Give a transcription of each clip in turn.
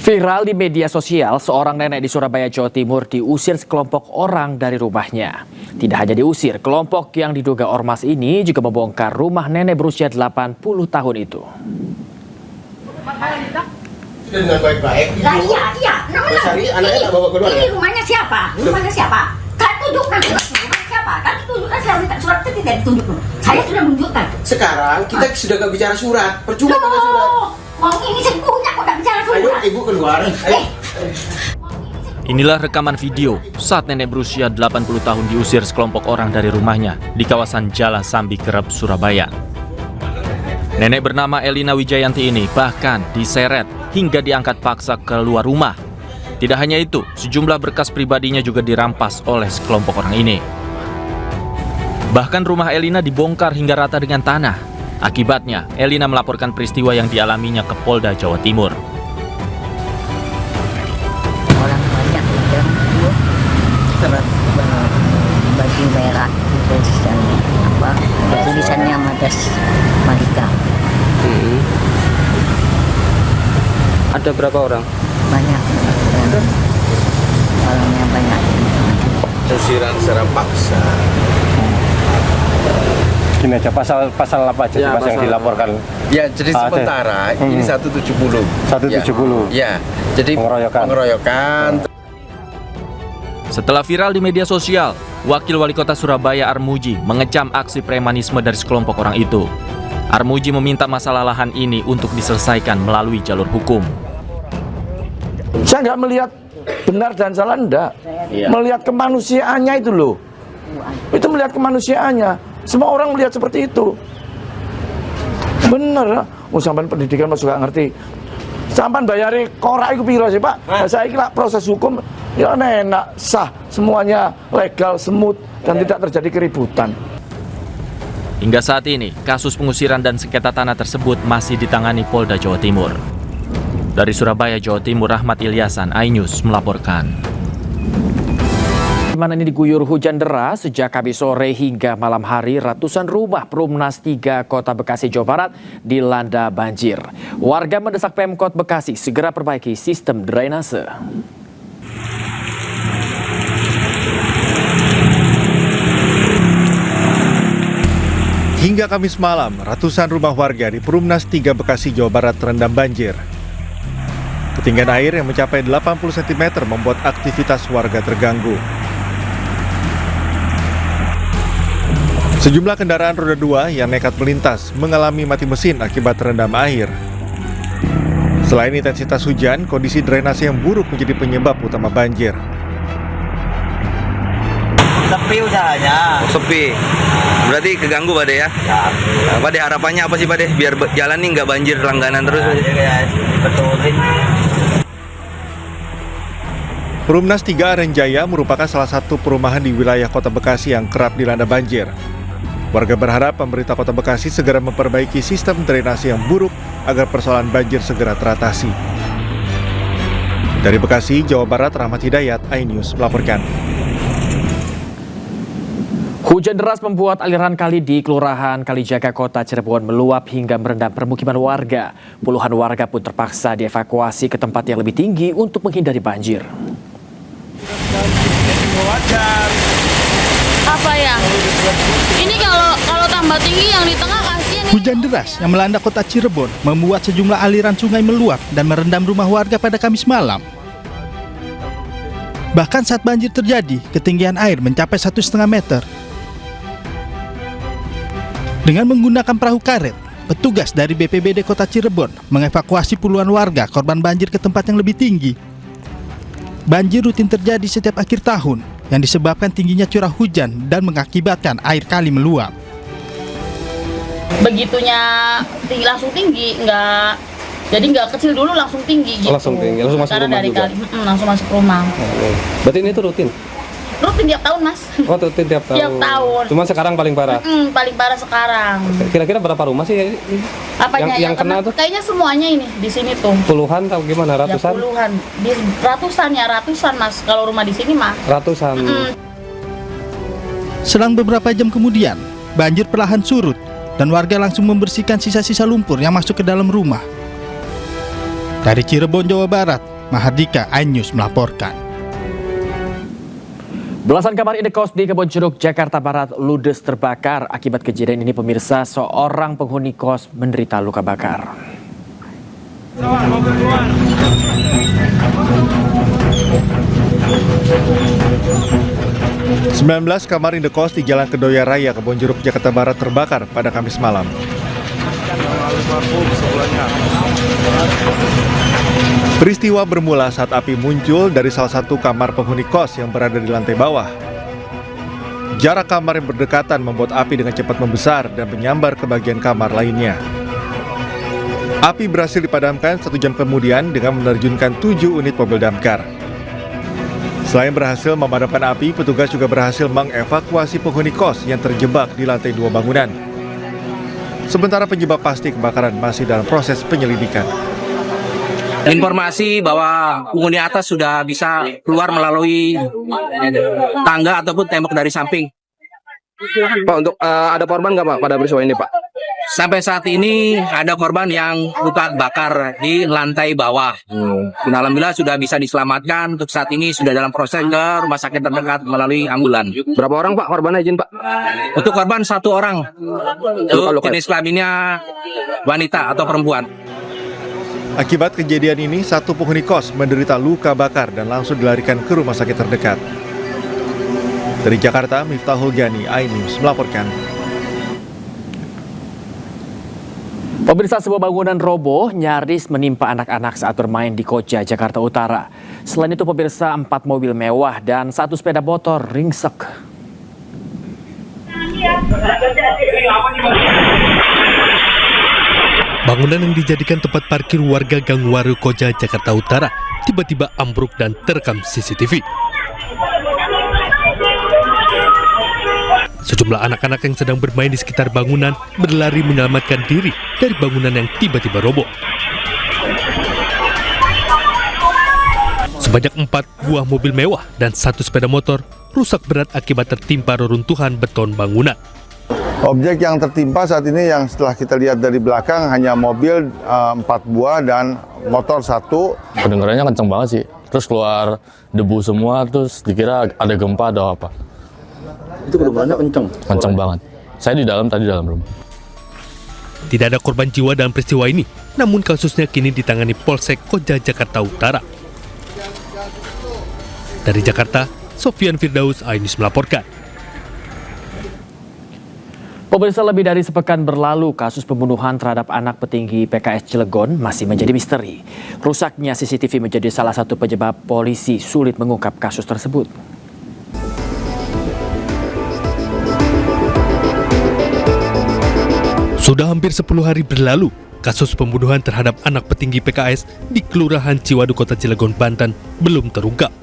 Viral di media sosial, seorang nenek di Surabaya, Jawa Timur diusir sekelompok orang dari rumahnya. Tidak hanya diusir, kelompok yang diduga ormas ini juga membongkar rumah nenek berusia 80 tahun itu. Sudah dengan baik-baik. Lah iya. Anaknya nggak bawa kedua ya? Ini rumahnya siapa? Rumahnya siapa? Kan tunjukkan rumahnya siapa? Kan tunjukkan, saya minta surat itu tidak ditunjuk. Saya sudah menunjukkan. Sekarang kita sudah nggak bicara surat, percuma bicara surat. Mau ini saya punya kok nggak bicara surat. Ayo ibu keluar. Ayo. Inilah rekaman video saat nenek berusia 80 tahun diusir sekelompok orang dari rumahnya di kawasan Jalan Sambi Kerep, Surabaya. Nenek bernama Elina Wijayanti ini bahkan diseret hingga diangkat paksa keluar rumah. Tidak hanya itu, sejumlah berkas pribadinya juga dirampas oleh sekelompok orang ini. Bahkan rumah Elina dibongkar hingga rata dengan tanah. Akibatnya, Elina melaporkan peristiwa yang dialaminya ke Polda Jawa Timur. Orang banyak dan surat baju merah tulisannya apa? Tulisannya Madas Malika. Ada berapa orang? Banyak. Orangnya banyak. Usiran secara paksa. Gini aja, pasal apa aja sih Mas yang dilaporkan? Ya, jadi sementara ini 170. 170. Ya, jadi pengeroyokan. Setelah viral di media sosial, Wakil Wali Kota Surabaya Armuji mengecam aksi premanisme dari sekelompok orang itu. Armuji meminta masalah lahan ini untuk diselesaikan melalui jalur hukum. Saya nggak melihat benar dan salah, enggak. Melihat kemanusiaannya itu loh. Itu melihat kemanusiaannya. Semua orang melihat seperti itu. Bener, sampean pendidikan mas juga ngerti. Sampean bayari korak itu piro sih Pak? Nah, saya kira proses hukum ya enak, sah, semuanya legal, smooth, dan tidak terjadi keributan. Hingga saat ini, kasus pengusiran dan sengketa tanah tersebut masih ditangani Polda Jawa Timur. Dari Surabaya, Jawa Timur, Rahmat Ilyasan, iNews melaporkan. Di mana ini diguyur hujan deras sejak Kamis sore hingga malam hari, ratusan rumah Perumnas 3 Kota Bekasi, Jawa Barat dilanda banjir. Warga mendesak Pemkot Bekasi segera perbaiki sistem drainase. Hingga Kamis malam, ratusan rumah warga di Perumnas 3 Bekasi, Jawa Barat terendam banjir. Ketinggian air yang mencapai 80 cm membuat aktivitas warga terganggu. Sejumlah kendaraan roda 2 yang nekat melintas mengalami mati mesin akibat terendam air. Selain intensitas hujan, kondisi drainase yang buruk menjadi penyebab utama banjir. Sepi usahanya. Sepi. Berarti keganggu Pak De ya? Pak De, harapannya apa sih Pak De? Biar jalan nih nggak banjir langganan terus. Betulin. Perumnas 3 Arenjaya merupakan salah satu perumahan di wilayah Kota Bekasi yang kerap dilanda banjir. Warga berharap pemerintah Kota Bekasi segera memperbaiki sistem drainase yang buruk agar persoalan banjir segera teratasi. Dari Bekasi, Jawa Barat, Rahmat Hidayat, iNews melaporkan. Hujan deras membuat aliran kali di Kelurahan Kalijaga, Kota Cirebon meluap hingga merendam permukiman warga. Puluhan warga pun terpaksa dievakuasi ke tempat yang lebih tinggi untuk menghindari banjir. Apa ya? Ini kalau tambah tinggi yang di tengah kasihan. Hujan deras yang melanda kota Cirebon membuat sejumlah aliran sungai meluap dan merendam rumah warga pada Kamis malam. Bahkan saat banjir terjadi, ketinggian air mencapai 1,5 meter. Dengan menggunakan perahu karet, petugas dari BPBD Kota Cirebon mengevakuasi puluhan warga korban banjir ke tempat yang lebih tinggi. Banjir rutin terjadi setiap akhir tahun yang disebabkan tingginya curah hujan dan mengakibatkan air kali meluap. Begitunya langsung tinggi, nggak kecil dulu langsung tinggi gitu. Langsung tinggi, langsung masuk karena rumah dari juga? kali, langsung masuk rumah. Berarti ini tuh rutin? Rutin tiap tahun Mas. Oh rutin tiap tahun? Tiap tahun. Cuma sekarang paling parah? Paling parah sekarang. Kira-kira berapa rumah sih Apanya yang kena tuh? Kayaknya semuanya ini di sini tuh. Puluhan atau gimana? Ratusan? Ya, puluhan. Ratusan Mas. Kalau rumah di sini mah. Ratusan. Selang beberapa jam kemudian, banjir perlahan surut dan warga langsung membersihkan sisa-sisa lumpur yang masuk ke dalam rumah. Dari Cirebon, Jawa Barat, Mahardika, iNews melaporkan. Belasan kamar indekos di Kebonjeruk, Jakarta Barat ludes terbakar. Akibat kejadian ini pemirsa, seorang penghuni kos menderita luka bakar. 19 kamar indekos di Jalan Kedoya Raya, Kebonjeruk, Jakarta Barat terbakar pada Kamis malam. Peristiwa bermula saat api muncul dari salah satu kamar penghuni kos yang berada di lantai bawah. Jarak kamar yang berdekatan membuat api dengan cepat membesar dan menyambar ke bagian kamar lainnya. Api berhasil dipadamkan 1 jam kemudian dengan menerjunkan 7 unit mobil damkar. Selain berhasil memadamkan api, petugas juga berhasil mengevakuasi penghuni kos yang terjebak di lantai 2 bangunan. Sementara penyebab pasti kebakaran masih dalam proses penyelidikan. Informasi bahwa penghuni atas sudah bisa keluar melalui tangga ataupun tembok dari samping. Pak, untuk ada korban nggak Pak pada peristiwa ini Pak? Sampai saat ini ada korban yang luka bakar di lantai bawah. Dan alhamdulillah sudah bisa diselamatkan. Untuk saat ini sudah dalam proses ke rumah sakit terdekat melalui ambulan. Berapa orang Pak korbannya izin Pak? Untuk korban 1 orang. Untuk jenis kelaminnya wanita atau perempuan. Akibat kejadian ini, 1 penghuni kos menderita luka bakar dan langsung dilarikan ke rumah sakit terdekat. Dari Jakarta, Miftahul Ghani, iNews melaporkan. Pemirsa, sebuah bangunan roboh nyaris menimpa anak-anak saat bermain di Koja, Jakarta Utara. Selain itu, pemirsa, 4 mobil mewah dan 1 sepeda motor ringsek. Bangunan yang dijadikan tempat parkir warga Gang Waru Koja, Jakarta Utara tiba-tiba ambruk dan terekam CCTV. Sejumlah anak-anak yang sedang bermain di sekitar bangunan berlari menyelamatkan diri dari bangunan yang tiba-tiba roboh. Sebanyak 4 buah mobil mewah dan 1 sepeda motor rusak berat akibat tertimpa reruntuhan beton bangunan. Objek yang tertimpa saat ini yang setelah kita lihat dari belakang hanya mobil 4 buah dan motor 1. Kedengarannya kenceng banget sih, terus keluar debu semua, terus dikira ada gempa atau apa. Itu kedengarannya kenceng? Kenceng banget. Saya di dalam, tadi dalam rumah. Tidak ada korban jiwa dalam peristiwa ini, namun kasusnya kini ditangani Polsek Koja, Jakarta Utara. Dari Jakarta, Sofian Firdaus, iNews melaporkan. Pemirsa, lebih dari sepekan berlalu, kasus pembunuhan terhadap anak petinggi PKS Cilegon masih menjadi misteri. Rusaknya CCTV menjadi salah satu penyebab polisi sulit mengungkap kasus tersebut. Sudah hampir 10 hari berlalu, kasus pembunuhan terhadap anak petinggi PKS di Kelurahan Ciwaduk, Kota Cilegon, Banten belum terungkap.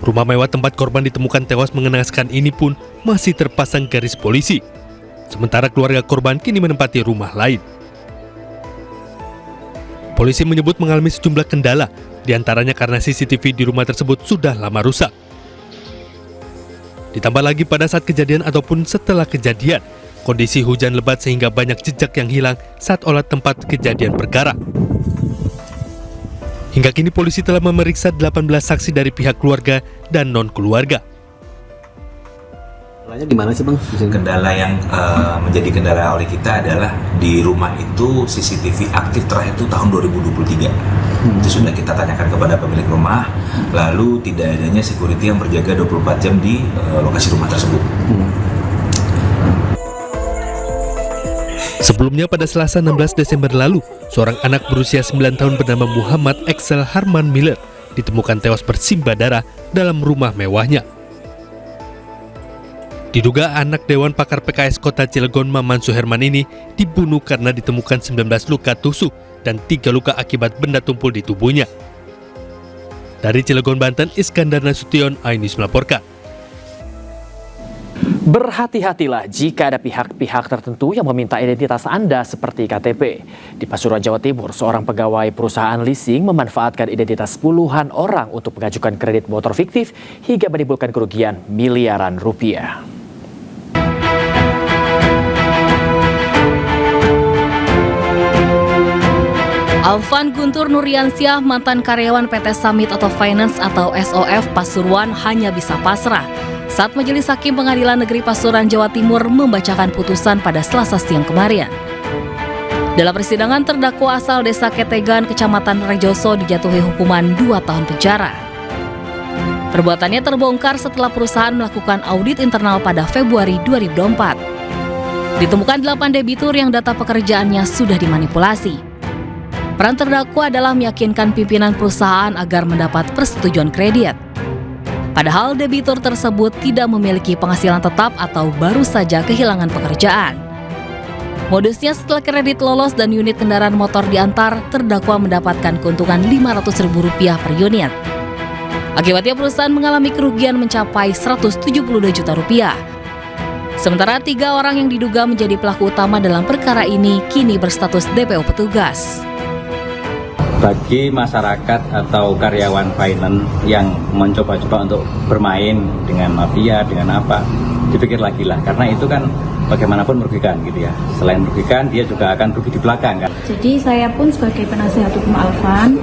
Rumah mewah tempat korban ditemukan tewas mengenaskan ini pun masih terpasang garis polisi. Sementara keluarga korban kini menempati rumah lain. Polisi menyebut mengalami sejumlah kendala, diantaranya karena CCTV di rumah tersebut sudah lama rusak. Ditambah lagi pada saat kejadian ataupun setelah kejadian, kondisi hujan lebat sehingga banyak jejak yang hilang saat olah tempat kejadian perkara. Hingga kini polisi telah memeriksa 18 saksi dari pihak keluarga dan non-keluarga. Gimana sih Bang? Kendala yang menjadi kendala oleh kita adalah di rumah itu CCTV aktif terakhir itu tahun 2023. Itu sudah kita tanyakan kepada pemilik rumah, lalu tidak adanya security yang berjaga 24 jam di lokasi rumah tersebut. Sebelumnya pada Selasa 16 Desember lalu, seorang anak berusia 9 tahun bernama Muhammad Excel Harman Miller ditemukan tewas bersimbah darah dalam rumah mewahnya. Diduga anak Dewan Pakar PKS Kota Cilegon Maman Suherman ini dibunuh karena ditemukan 19 luka tusuk dan 3 luka akibat benda tumpul di tubuhnya. Dari Cilegon, Banten, Iskandar Nasution, iNews melaporkan. Berhati-hatilah jika ada pihak-pihak tertentu yang meminta identitas Anda seperti KTP. Di Pasuruan, Jawa Timur, seorang pegawai perusahaan leasing memanfaatkan identitas puluhan orang untuk mengajukan kredit motor fiktif hingga menimbulkan kerugian miliaran rupiah. Alvan Guntur Nuriansyah, mantan karyawan PT Summit Auto Finance atau SOF Pasuruan, hanya bisa pasrah saat Majelis Hakim Pengadilan Negeri Pasuruan, Jawa Timur membacakan putusan pada Selasa siang kemarin. Dalam persidangan, terdakwa asal Desa Ketegan, Kecamatan Rejoso dijatuhi hukuman 2 tahun penjara. Perbuatannya terbongkar setelah perusahaan melakukan audit internal pada Februari 2024. Ditemukan 8 debitur yang data pekerjaannya sudah dimanipulasi. Peran terdakwa adalah meyakinkan pimpinan perusahaan agar mendapat persetujuan kredit. Padahal debitur tersebut tidak memiliki penghasilan tetap atau baru saja kehilangan pekerjaan. Modusnya, setelah kredit lolos dan unit kendaraan motor diantar, terdakwa mendapatkan keuntungan Rp500.000 per unit. Akibatnya perusahaan mengalami kerugian mencapai Rp172 juta. Sementara 3 orang yang diduga menjadi pelaku utama dalam perkara ini kini berstatus DPO petugas. Bagi masyarakat atau karyawan finance yang mencoba-coba untuk bermain dengan mafia, dengan apa, dipikir lagi lah, karena itu kan bagaimanapun merugikan gitu ya. Selain merugikan, dia juga akan rugi di belakang kan. Jadi saya pun sebagai penasihat hukum Alvan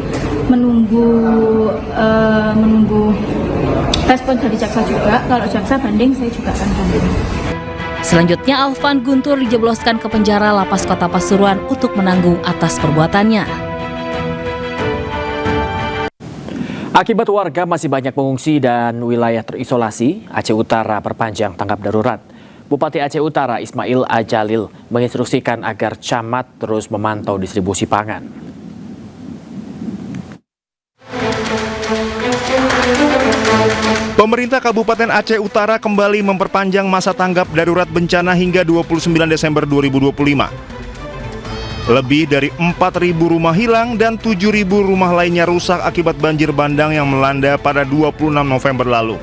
menunggu respon dari jaksa juga. Kalau jaksa banding, saya juga akan banding. Selanjutnya, Alvan Guntur dijebloskan ke penjara Lapas Kota Pasuruan untuk menanggung atas perbuatannya. Akibat warga masih banyak mengungsi dan wilayah terisolasi, Aceh Utara perpanjang tanggap darurat. Bupati Aceh Utara Ismail Ajalil menginstruksikan agar camat terus memantau distribusi pangan. Pemerintah Kabupaten Aceh Utara kembali memperpanjang masa tanggap darurat bencana hingga 29 Desember 2025. Lebih dari 4.000 rumah hilang dan 7.000 rumah lainnya rusak akibat banjir bandang yang melanda pada 26 November lalu.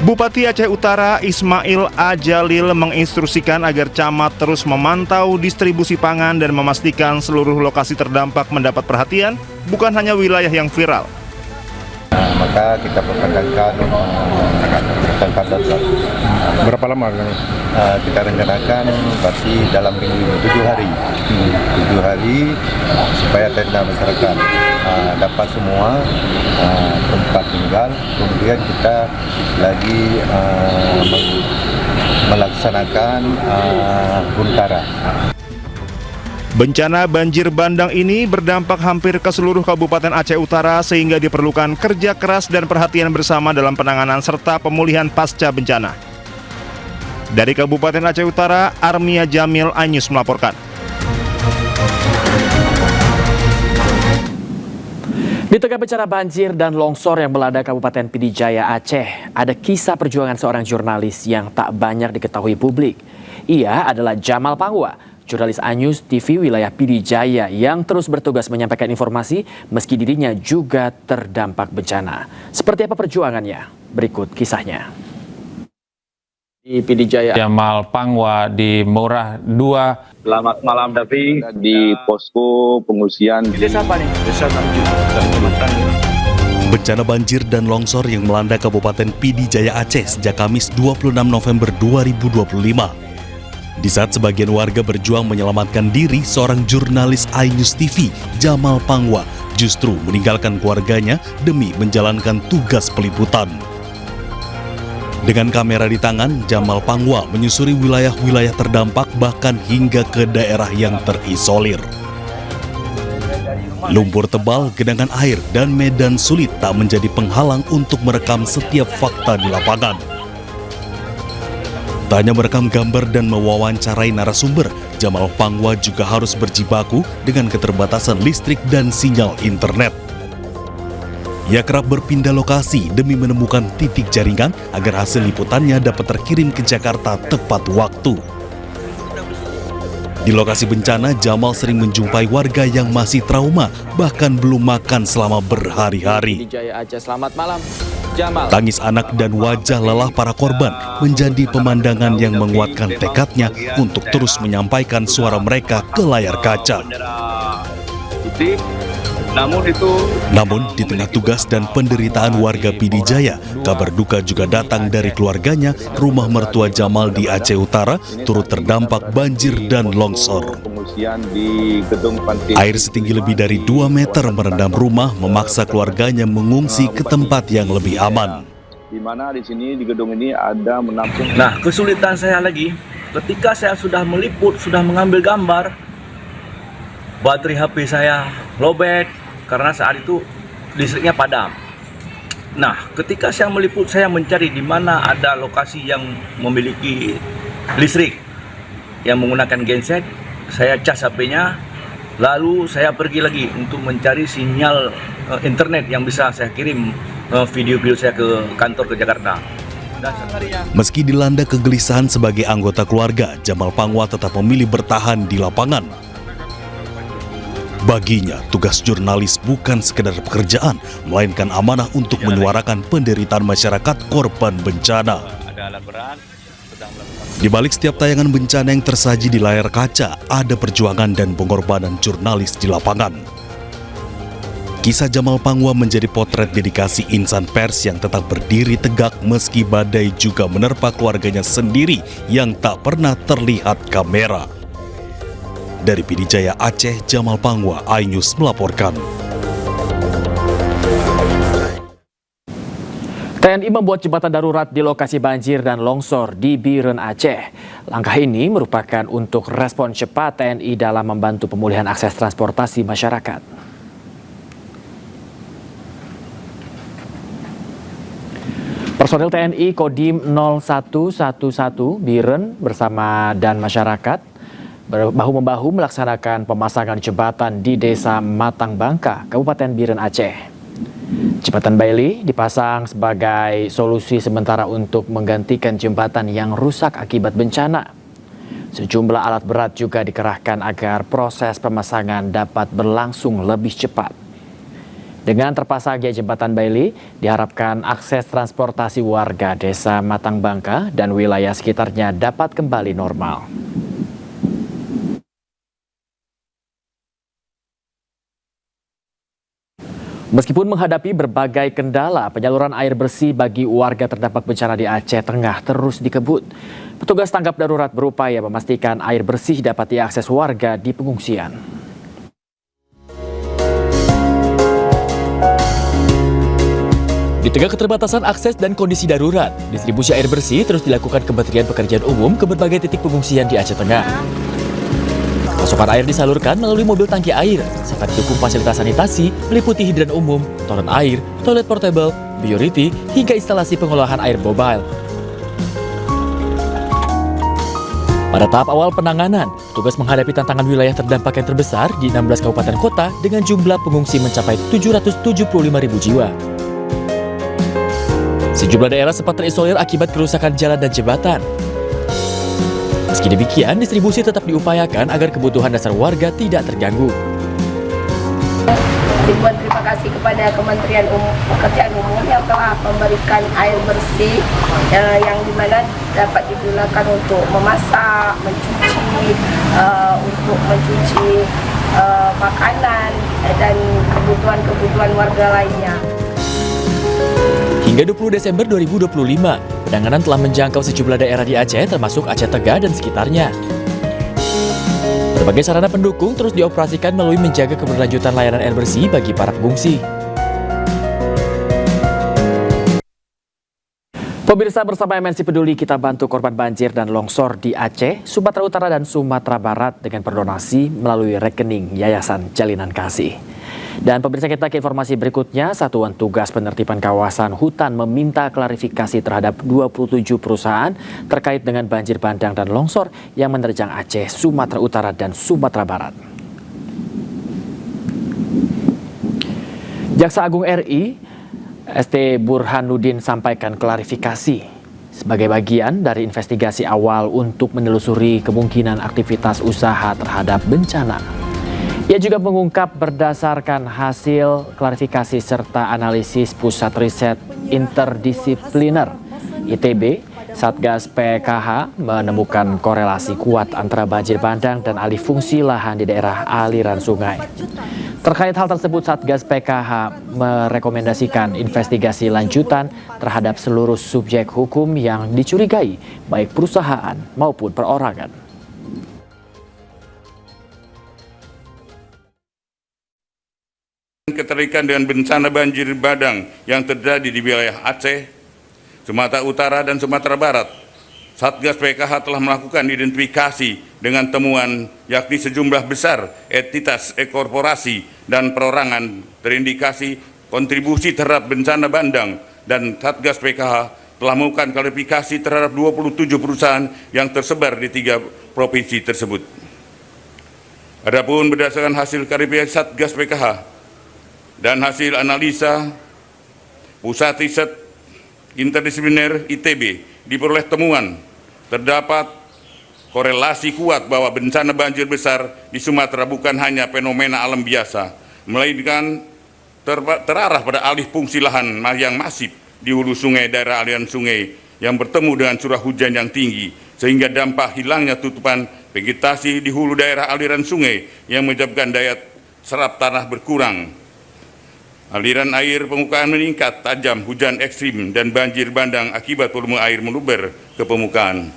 Bupati Aceh Utara Ismail Ajalil menginstruksikan agar camat terus memantau distribusi pangan dan memastikan seluruh lokasi terdampak mendapat perhatian, bukan hanya wilayah yang viral. Maka kita perpanjangkan tanggap darurat. Berapa lama? Kita rencanakan masih dalam minggu 7 hari. 7 hari supaya tenda masyarakat dapat semua tempat tinggal. Kemudian kita lagi melaksanakan huntara. Bencana banjir bandang ini berdampak hampir ke seluruh Kabupaten Aceh Utara sehingga diperlukan kerja keras dan perhatian bersama dalam penanganan serta pemulihan pasca bencana. Dari Kabupaten Aceh Utara, Armia Jamil Anyus melaporkan. Di tengah bencana banjir dan longsor yang melanda Kabupaten Pd Jaya Aceh, ada kisah perjuangan seorang jurnalis yang tak banyak diketahui publik. Ia adalah Jamal Pangwa, jurnalis Anyus TV wilayah Pd Jaya yang terus bertugas menyampaikan informasi meski dirinya juga terdampak bencana. Seperti apa perjuangannya? Berikut kisahnya. Di Pd Jaya, Jamal Pangwa di Murah 2. Selamat malam Davi, di posko pengungsian di Desa apa nih? Desa Bencana banjir dan longsor yang melanda Kabupaten Pd Jaya Aceh sejak Kamis 26 November 2025. Di saat sebagian warga berjuang menyelamatkan diri, seorang jurnalis Anyus TV, Jamal Pangwa, justru meninggalkan keluarganya demi menjalankan tugas peliputan. Dengan kamera di tangan, Jamal Pangwa menyusuri wilayah-wilayah terdampak bahkan hingga ke daerah yang terisolir. Lumpur tebal, genangan air, dan medan sulit tak menjadi penghalang untuk merekam setiap fakta di lapangan. Tak hanya merekam gambar dan mewawancarai narasumber, Jamal Pangwa juga harus berjibaku dengan keterbatasan listrik dan sinyal internet. Ia kerap berpindah lokasi demi menemukan titik jaringan agar hasil liputannya dapat terkirim ke Jakarta tepat waktu. Di lokasi bencana, Jamal sering menjumpai warga yang masih trauma, bahkan belum makan selama berhari-hari. Pd Jaya Aceh, selamat malam. Jamal. Tangis anak dan wajah lelah para korban menjadi pemandangan yang menguatkan tekadnya untuk terus menyampaikan suara mereka ke layar kaca. Namun, di tengah tugas dan penderitaan warga Pidi Jaya, kabar duka juga datang dari keluarganya. Rumah mertua Jamal di Aceh Utara turut terdampak banjir dan longsor. Air setinggi lebih dari 2 meter merendam rumah, memaksa keluarganya mengungsi ke tempat yang lebih aman. Di mana di sini di gedung ini ada menampung. Nah, kesulitan saya lagi ketika saya sudah meliput, sudah mengambil gambar, baterai HP saya lobet karena saat itu listriknya padam. Nah, ketika saya meliput, saya mencari di mana ada lokasi yang memiliki listrik yang menggunakan genset. Saya cas HP-nya, lalu saya pergi lagi untuk mencari sinyal internet yang bisa saya kirim video-video saya ke kantor ke Jakarta. Meski dilanda kegelisahan sebagai anggota keluarga, Jamal Pangwa tetap memilih bertahan di lapangan. Baginya, tugas jurnalis bukan sekedar pekerjaan, melainkan amanah untuk menyuarakan penderitaan masyarakat korban bencana. Di balik setiap tayangan bencana yang tersaji di layar kaca, ada perjuangan dan pengorbanan jurnalis di lapangan. Kisah Jamal Pangwa menjadi potret dedikasi insan pers yang tetap berdiri tegak meski badai juga menerpa keluarganya sendiri yang tak pernah terlihat kamera. Dari Pidi Jaya Aceh, Jamal Pangwa, iNews melaporkan. TNI membuat jembatan darurat di lokasi banjir dan longsor di Biren, Aceh. Langkah ini merupakan untuk respon cepat TNI dalam membantu pemulihan akses transportasi masyarakat. Personil TNI Kodim 0111 Biren bersama dan masyarakat bahu-membahu melaksanakan pemasangan jembatan di Desa Matang Bangka, Kabupaten Biren, Aceh. Jembatan Bailey dipasang sebagai solusi sementara untuk menggantikan jembatan yang rusak akibat bencana. Sejumlah alat berat juga dikerahkan agar proses pemasangan dapat berlangsung lebih cepat. Dengan terpasangnya jembatan Bailey, diharapkan akses transportasi warga Desa Matang Bangka dan wilayah sekitarnya dapat kembali normal. Meskipun menghadapi berbagai kendala, penyaluran air bersih bagi warga terdampak bencana di Aceh Tengah terus dikebut. Petugas tanggap darurat berupaya memastikan air bersih dapat diakses warga di pengungsian. Di tengah keterbatasan akses dan kondisi darurat, distribusi air bersih terus dilakukan Kementerian Pekerjaan Umum ke berbagai titik pengungsian di Aceh Tengah. Pasokan air disalurkan melalui mobil tangki air, serta didukung fasilitas sanitasi meliputi hidran umum, toren air, toilet portable, bioriti, hingga instalasi pengolahan air mobile. Pada tahap awal penanganan, tugas menghadapi tantangan wilayah terdampak yang terbesar di 16 kabupaten kota dengan jumlah pengungsi mencapai 775.000 jiwa. Sejumlah daerah sempat terisolir akibat kerusakan jalan dan jembatan. Meski demikian, distribusi tetap diupayakan agar kebutuhan dasar warga tidak terganggu. Ribuan terima kasih kepada Kementerian Pekerjaan Umum yang telah memberikan air bersih yang dimana dapat digunakan untuk memasak, mencuci makanan dan kebutuhan warga lainnya. Hingga 20 Desember 2025, penanganan telah menjangkau sejumlah daerah di Aceh termasuk Aceh Tengah dan sekitarnya. Berbagai sarana pendukung terus dioperasikan melalui menjaga keberlanjutan layanan air bersih bagi para pengungsi. Pemirsa, bersama MNC Peduli kita bantu korban banjir dan longsor di Aceh, Sumatera Utara dan Sumatera Barat dengan berdonasi melalui rekening Yayasan Jalinan Kasih. Dan pemirsa, kita ke informasi berikutnya. Satuan Tugas Penertiban Kawasan Hutan meminta klarifikasi terhadap 27 perusahaan terkait dengan banjir bandang dan longsor yang menerjang Aceh, Sumatera Utara, dan Sumatera Barat. Jaksa Agung RI ST Burhanuddin sampaikan klarifikasi sebagai bagian dari investigasi awal untuk menelusuri kemungkinan aktivitas usaha terhadap bencana. Ia juga mengungkap berdasarkan hasil klarifikasi serta analisis Pusat Riset Interdisipliner ITB, Satgas PKH menemukan korelasi kuat antara banjir bandang dan alih fungsi lahan di daerah aliran sungai. Terkait hal tersebut, Satgas PKH merekomendasikan investigasi lanjutan terhadap seluruh subjek hukum yang dicurigai, baik perusahaan maupun perorangan. Keterkaitan dengan bencana banjir bandang yang terjadi di wilayah Aceh, Sumatera Utara, dan Sumatera Barat, Satgas PKH telah melakukan identifikasi dengan temuan yakni sejumlah besar entitas korporasi dan perorangan terindikasi kontribusi terhadap bencana bandang, dan Satgas PKH telah melakukan klarifikasi terhadap 27 perusahaan yang tersebar di 3 provinsi tersebut. Adapun berdasarkan hasil klarifikasi Satgas PKH dan hasil analisa Pusat Riset Interdisipliner ITB, diperoleh temuan terdapat korelasi kuat bahwa bencana banjir besar di Sumatera bukan hanya fenomena alam biasa, melainkan terarah pada alih fungsi lahan yang masif di hulu sungai daerah aliran sungai yang bertemu dengan curah hujan yang tinggi, sehingga dampak hilangnya tutupan vegetasi di hulu daerah aliran sungai yang menyebabkan daya serap tanah berkurang. Aliran air permukaan meningkat tajam, hujan ekstrim, dan banjir bandang akibat volume air meluber ke permukaan.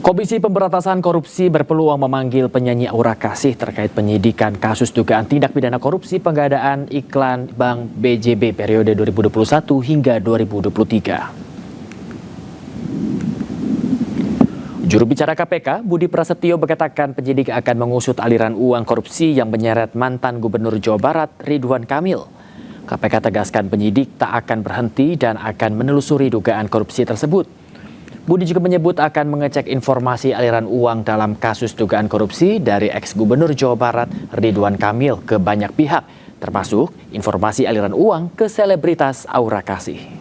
Komisi Pemberantasan Korupsi berpeluang memanggil penyanyi Aura Kasih terkait penyidikan kasus dugaan tindak pidana korupsi pengadaan iklan Bank BJB periode 2021 hingga 2023. Juru bicara KPK, Budi Prasetyo, mengatakan penyidik akan mengusut aliran uang korupsi yang menyeret mantan Gubernur Jawa Barat Ridwan Kamil. KPK tegaskan penyidik tak akan berhenti dan akan menelusuri dugaan korupsi tersebut. Budi juga menyebut akan mengecek informasi aliran uang dalam kasus dugaan korupsi dari ex-Gubernur Jawa Barat Ridwan Kamil ke banyak pihak, termasuk informasi aliran uang ke selebritas Aura Kasih.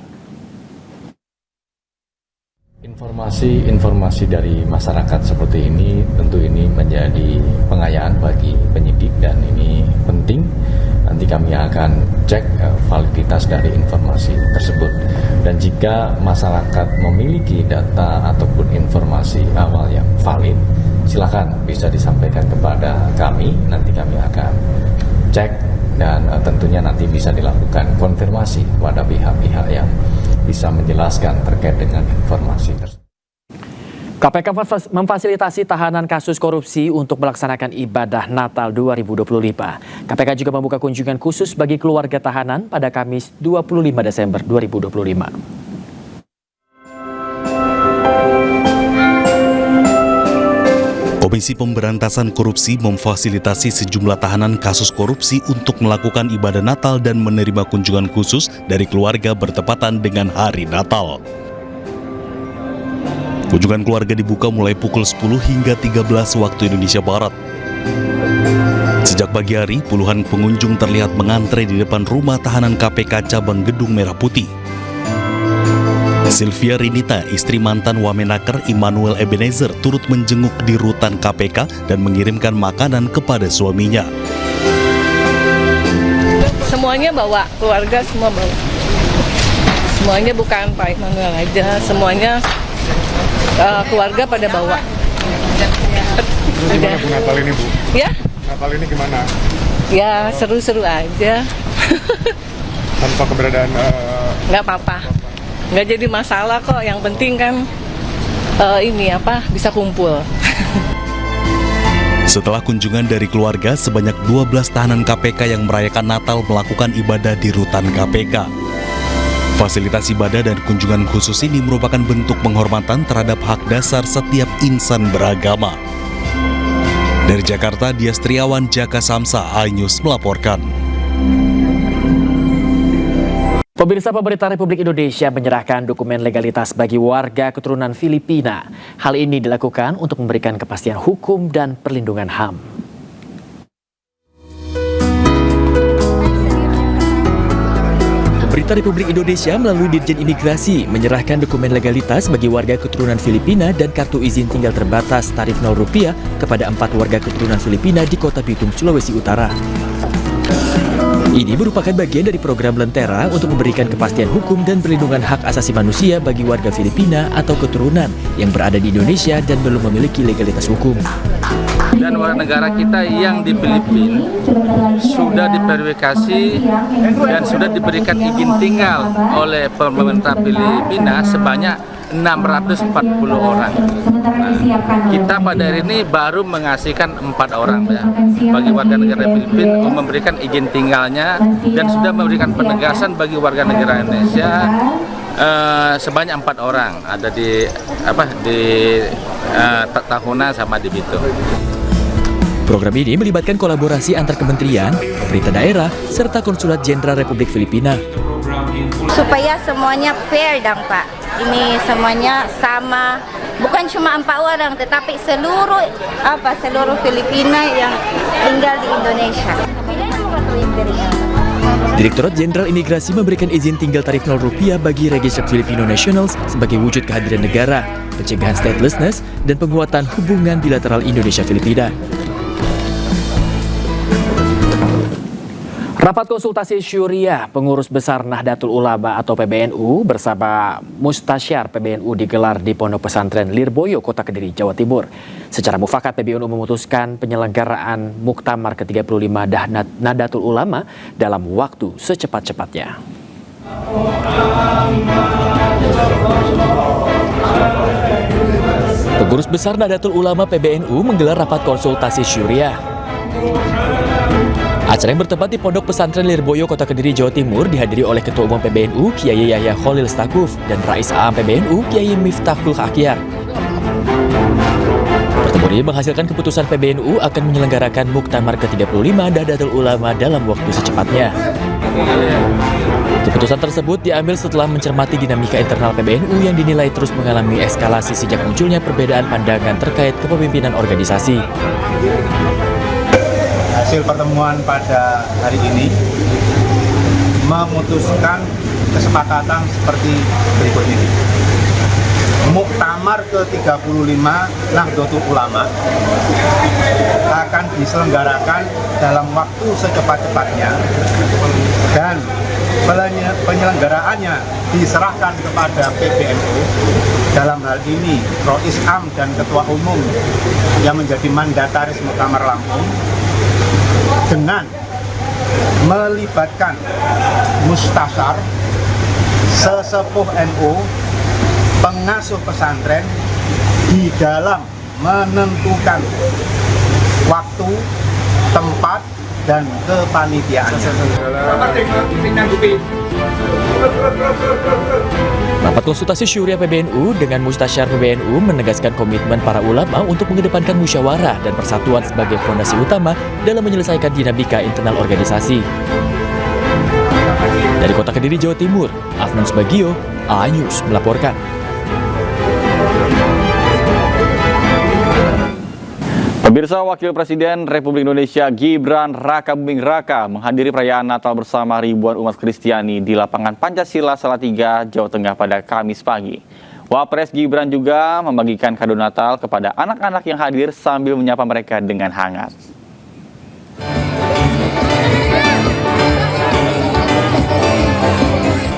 Informasi dari masyarakat seperti ini tentu ini menjadi pengayaan bagi penyidik dan ini penting. Nanti kami akan cek validitas dari informasi tersebut. Dan jika masyarakat memiliki data ataupun informasi awal yang valid, silakan bisa disampaikan kepada kami. Nanti kami akan cek dan tentunya nanti bisa dilakukan konfirmasi kepada pihak-pihak yang bisa menjelaskan terkait dengan informasi tersebut. KPK memfasilitasi tahanan kasus korupsi untuk melaksanakan ibadah Natal 2025. KPK juga membuka kunjungan khusus bagi keluarga tahanan pada Kamis 25 Desember 2025. Komisi Pemberantasan Korupsi memfasilitasi sejumlah tahanan kasus korupsi untuk melakukan ibadah Natal dan menerima kunjungan khusus dari keluarga bertepatan dengan hari Natal. Kunjungan keluarga dibuka mulai pukul 10 hingga 13 waktu Indonesia Barat. Sejak pagi hari, puluhan pengunjung terlihat mengantre di depan rumah tahanan KPK cabang Gedung Merah Putih. Sylvia Rinita, istri mantan Wamenaker Immanuel Ebenezer, turut menjenguk di rutan KPK dan mengirimkan makanan kepada suaminya. Semuanya bawa, keluarga semua bawa. Semuanya bukan Pak Immanuel aja, semuanya keluarga pada bawa. Gimana Bu Natal ini, Bu? Ya? Natal ini gimana? Ya seru-seru aja. Tanpa keberadaan... Nggak apa-apa. Nggak jadi masalah kok, yang penting kan bisa kumpul. Setelah kunjungan dari keluarga, sebanyak 12 tahanan KPK yang merayakan Natal melakukan ibadah di rutan KPK. Fasilitas ibadah dan kunjungan khusus ini merupakan bentuk penghormatan terhadap hak dasar setiap insan beragama. Dari Jakarta, Dias Triawan, Jaka Samsa, iNews melaporkan. Pemirsa, pemerintah Republik Indonesia menyerahkan dokumen legalitas bagi warga keturunan Filipina. Hal ini dilakukan untuk memberikan kepastian hukum dan perlindungan HAM. Pemerintah Republik Indonesia melalui Dirjen Imigrasi menyerahkan dokumen legalitas bagi warga keturunan Filipina dan kartu izin tinggal terbatas tarif Rp0 kepada 4 warga keturunan Filipina di Kota Bitung, Sulawesi Utara. Ini merupakan bagian dari program Lentera untuk memberikan kepastian hukum dan perlindungan hak asasi manusia bagi warga Filipina atau keturunan yang berada di Indonesia dan belum memiliki legalitas hukum. dan warga negara kita yang di Filipina sudah diverifikasi dan sudah diberikan izin tinggal oleh pemerintah Filipina sebanyak 640 orang. Nah, kita pada hari ini baru mengasihkan 4 orang ya, bagi warga negara Filipina memberikan izin tinggalnya dan sudah memberikan penegasan bagi warga negara Indonesia sebanyak 4 orang ada di Tahuna sama di Bitung. Program ini melibatkan kolaborasi antar kementerian, pemerintah daerah, serta Konsulat Jenderal Republik Filipina. Supaya semuanya fair dong Pak. Ini semuanya sama, bukan cuma 4 orang, tetapi seluruh Filipina yang tinggal di Indonesia. Direktorat Jenderal Imigrasi memberikan izin tinggal tarif Rp0 bagi Registered Filipino Nationals sebagai wujud kehadiran negara, pencegahan statelessness, dan penguatan hubungan bilateral Indonesia-Filipina. Rapat konsultasi syuriah pengurus besar Nahdlatul Ulama atau PBNU bersama Mustasyar PBNU digelar di Pondok Pesantren Lirboyo, Kota Kediri, Jawa Timur. Secara mufakat PBNU memutuskan penyelenggaraan Muktamar ke-35 Nahdlatul Ulama dalam waktu secepat-cepatnya. Pengurus besar Nahdlatul Ulama PBNU menggelar rapat konsultasi syuriah. Acara yang bertempat di Pondok Pesantren Lirboyo, Kota Kediri, Jawa Timur dihadiri oleh Ketua Umum PBNU Kiai Yahya Khalil Stakuf dan Rais Am PBNU Kiai Miftahul Akyar. Pertemuan ini menghasilkan keputusan PBNU akan menyelenggarakan Muktamar ke-35 Nahdlatul Ulama dalam waktu secepatnya. Keputusan tersebut diambil setelah mencermati dinamika internal PBNU yang dinilai terus mengalami eskalasi sejak munculnya perbedaan pandangan terkait kepemimpinan organisasi. Hasil pertemuan pada hari ini memutuskan kesepakatan seperti berikut ini. Muktamar ke-35 Nahdlatul Ulama akan diselenggarakan dalam waktu secepat-cepatnya dan penyelenggaraannya diserahkan kepada PBNU, dalam hal ini Rais Am dan Ketua Umum yang menjadi mandataris Muktamar Lampung, dengan melibatkan mustasyar, sesepuh NU, pengasuh pesantren di dalam menentukan waktu, tempat, dan kepanitiaannya. Rapat konsultasi syuriah PBNU dengan Mustasyar PBNU menegaskan komitmen para ulama untuk mengedepankan musyawarah dan persatuan sebagai fondasi utama dalam menyelesaikan dinamika internal organisasi. Dari Kota Kediri, Jawa Timur, Afnan Subagio, A-News melaporkan. Pemirsa, Wakil Presiden Republik Indonesia Gibran Rakabuming Raka menghadiri perayaan Natal bersama ribuan umat Kristiani di lapangan Pancasila Salatiga, Jawa Tengah pada Kamis pagi. Wapres Gibran juga membagikan kado Natal kepada anak-anak yang hadir sambil menyapa mereka dengan hangat.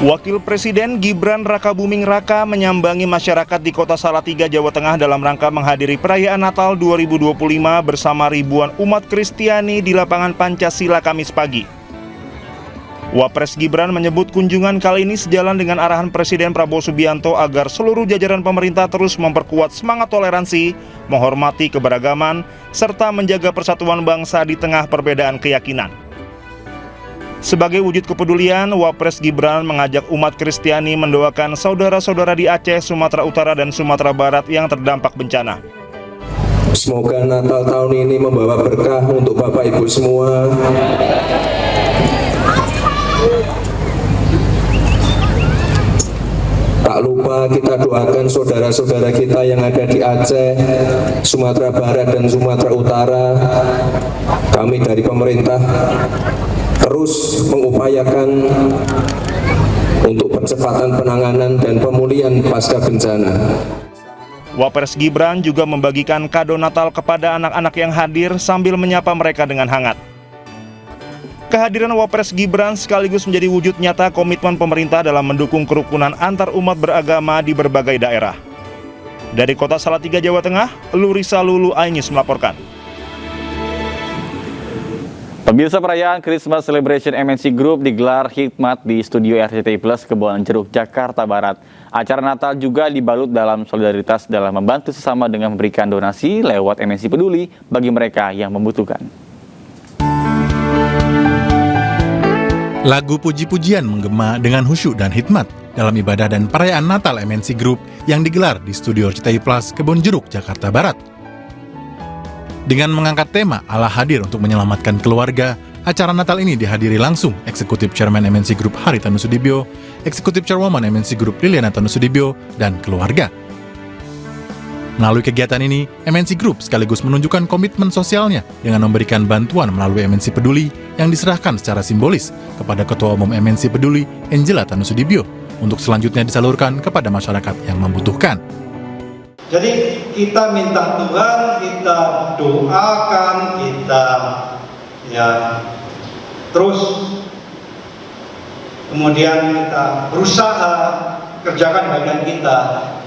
Wakil Presiden Gibran Rakabuming Raka menyambangi masyarakat di Kota Salatiga, Jawa Tengah dalam rangka menghadiri perayaan Natal 2025 bersama ribuan umat Kristiani di lapangan Pancasila Kamis pagi. Wapres Gibran menyebut kunjungan kali ini sejalan dengan arahan Presiden Prabowo Subianto agar seluruh jajaran pemerintah terus memperkuat semangat toleransi, menghormati keberagaman, serta menjaga persatuan bangsa di tengah perbedaan keyakinan. Sebagai wujud kepedulian, Wapres Gibran mengajak umat Kristiani mendoakan saudara-saudara di Aceh, Sumatera Utara, dan Sumatera Barat yang terdampak bencana. Semoga Natal tahun ini membawa berkah untuk Bapak Ibu semua. Tak lupa kita doakan saudara-saudara kita yang ada di Aceh, Sumatera Barat, dan Sumatera Utara. Kami dari pemerintah terus mengupayakan untuk percepatan penanganan dan pemulihan pasca bencana. Wapres Gibran juga membagikan kado Natal kepada anak-anak yang hadir sambil menyapa mereka dengan hangat. Kehadiran Wapres Gibran sekaligus menjadi wujud nyata komitmen pemerintah dalam mendukung kerukunan antar umat beragama di berbagai daerah. Dari Kota Salatiga, Jawa Tengah, Lurisa Lulu, A-News melaporkan. Pemirsa, perayaan Christmas Celebration MNC Group digelar hikmat di studio RCTI Plus Kebon Jeruk, Jakarta Barat. Acara Natal juga dibalut dalam solidaritas dalam membantu sesama dengan memberikan donasi lewat MNC Peduli bagi mereka yang membutuhkan. Lagu puji-pujian menggema dengan khusyuk dan hikmat dalam ibadah dan perayaan Natal MNC Group yang digelar di studio RCTI Plus Kebon Jeruk, Jakarta Barat. Dengan mengangkat tema Allah hadir untuk menyelamatkan keluarga, acara Natal ini dihadiri langsung Eksekutif Chairman MNC Group Haritanu Sudibyo, Eksekutif Chairwoman MNC Group Liliana Tanu Sudibyo, dan keluarga. Melalui kegiatan ini, MNC Group sekaligus menunjukkan komitmen sosialnya dengan memberikan bantuan melalui MNC Peduli yang diserahkan secara simbolis kepada Ketua Umum MNC Peduli, Angela Tanu Sudibyo, untuk selanjutnya disalurkan kepada masyarakat yang membutuhkan. Jadi kita minta Tuhan, kita doakan, kita terus kemudian kita berusaha kerjakan bagian kita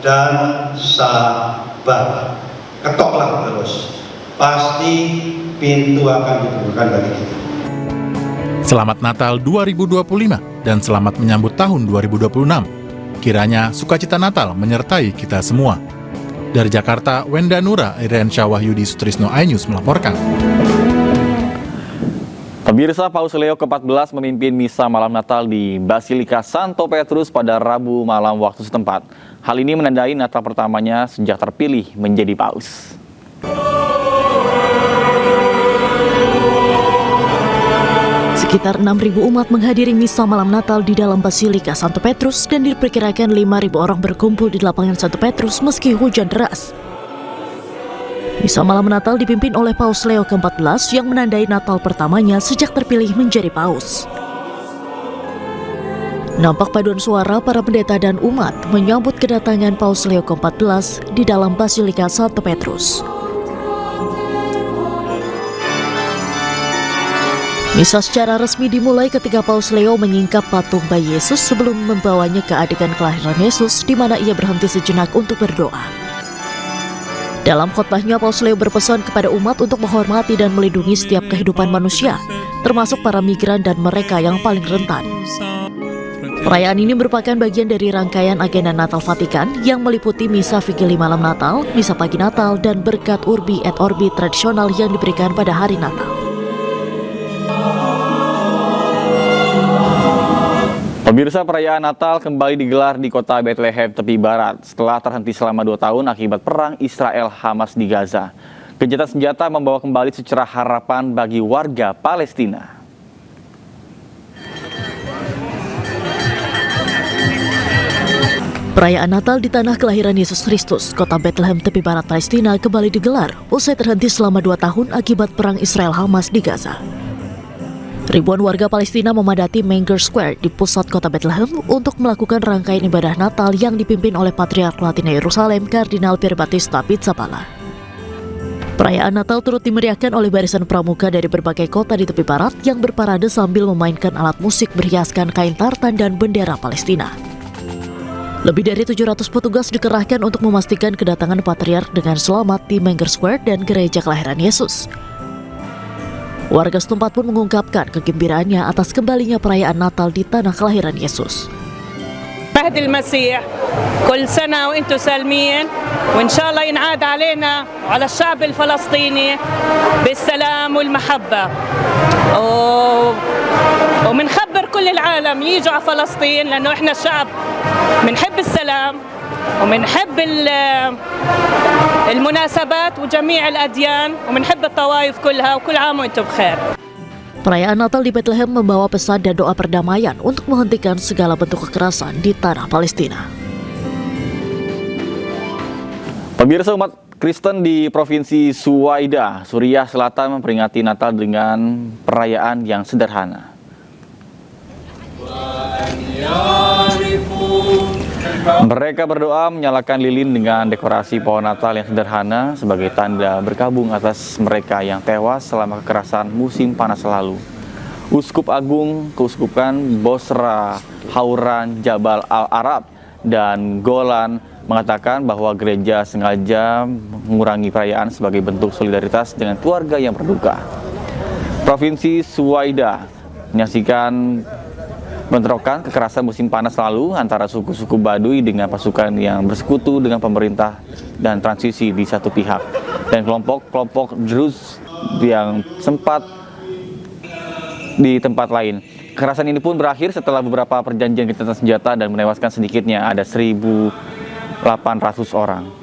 dan sabar, ketoklah terus, pasti pintu akan dibukakan bagi kita. Selamat Natal 2025 dan selamat menyambut tahun 2026. Kiranya sukacita Natal menyertai kita semua. Dari Jakarta, Wenda Nura, Irian Syawahyudi Sutrisno iNews melaporkan. Pemirsa, Paus Leo ke-14 memimpin misa malam Natal di Basilika Santo Petrus pada Rabu malam waktu setempat. Hal ini menandai Natal pertamanya sejak terpilih menjadi Paus. Sekitar 6.000 umat menghadiri misa malam Natal di dalam Basilika Santo Petrus dan diperkirakan 5.000 orang berkumpul di lapangan Santo Petrus meski hujan deras. Misa malam Natal dipimpin oleh Paus Leo ke-14 yang menandai Natal pertamanya sejak terpilih menjadi Paus. Nampak paduan suara para pendeta dan umat menyambut kedatangan Paus Leo ke-14 di dalam Basilika Santo Petrus. Misa secara resmi dimulai ketika Paus Leo menyingkap patung bayi Yesus sebelum membawanya ke adegan kelahiran Yesus, di mana ia berhenti sejenak untuk berdoa. Dalam khotbahnya, Paus Leo berpesan kepada umat untuk menghormati dan melindungi setiap kehidupan manusia, termasuk para migran dan mereka yang paling rentan. Perayaan ini merupakan bagian dari rangkaian agenda Natal Vatikan yang meliputi misa vigili malam Natal, misa pagi Natal, dan berkat Urbi et Orbi tradisional yang diberikan pada hari Natal. Pemirsa, perayaan Natal kembali digelar di kota Bethlehem, tepi barat, setelah terhenti selama 2 tahun akibat perang Israel-Hamas di Gaza. Gencatan senjata membawa kembali secerah harapan bagi warga Palestina. Perayaan Natal di tanah kelahiran Yesus Kristus, kota Bethlehem, tepi barat Palestina, kembali digelar usai terhenti selama 2 tahun akibat perang Israel-Hamas di Gaza. Ribuan warga Palestina memadati Menger Square di pusat kota Bethlehem untuk melakukan rangkaian ibadah Natal yang dipimpin oleh Patriark Latina Yerusalem, Kardinal Pierbattista Pizzaballa. Perayaan Natal turut dimeriahkan oleh barisan pramuka dari berbagai kota di tepi barat yang berparade sambil memainkan alat musik berhiaskan kain tartan dan bendera Palestina. Lebih dari 700 petugas dikerahkan untuk memastikan kedatangan Patriark dengan selamat di Menger Square dan Gereja Kelahiran Yesus. Warga setempat pun mengungkapkan kegembiraannya atas kembalinya perayaan Natal di tanah kelahiran Yesus. مهد المسيح كل سنة وانتم سالمين وإن شاء الله ينعاد علينا وعلى الشعب الفلسطيني بالسلام والمحبة ومنخبر كل العالم يجوا على فلسطين لأنه إحنا الشعب منحب السلام ومنحب المناسبات وجميع الأديان ومنحب الطوائف كلها وكل عام وانتم بخير. Perayaan Natal di Bethlehem membawa pesan dan doa perdamaian untuk menghentikan segala bentuk kekerasan di tanah Palestina. Pemirsa, umat Kristen di Provinsi Suwaida, Suriah Selatan memperingati Natal dengan perayaan yang sederhana. Mereka berdoa menyalakan lilin dengan dekorasi pohon Natal yang sederhana sebagai tanda berkabung atas mereka yang tewas selama kekerasan musim panas lalu. Uskup Agung Keuskupan Bosra Hauran Jabal Al-Arab dan Golan mengatakan bahwa gereja sengaja mengurangi perayaan sebagai bentuk solidaritas dengan keluarga yang berduka. Provinsi Suwaida menyaksikan bentrokan kekerasan musim panas lalu antara suku-suku Baduy dengan pasukan yang bersekutu dengan pemerintah dan transisi di satu pihak, dan kelompok Druze yang sempat di tempat lain. Kekerasan ini pun berakhir setelah beberapa perjanjian gencatan senjata dan menewaskan sedikitnya ada 1.800 orang.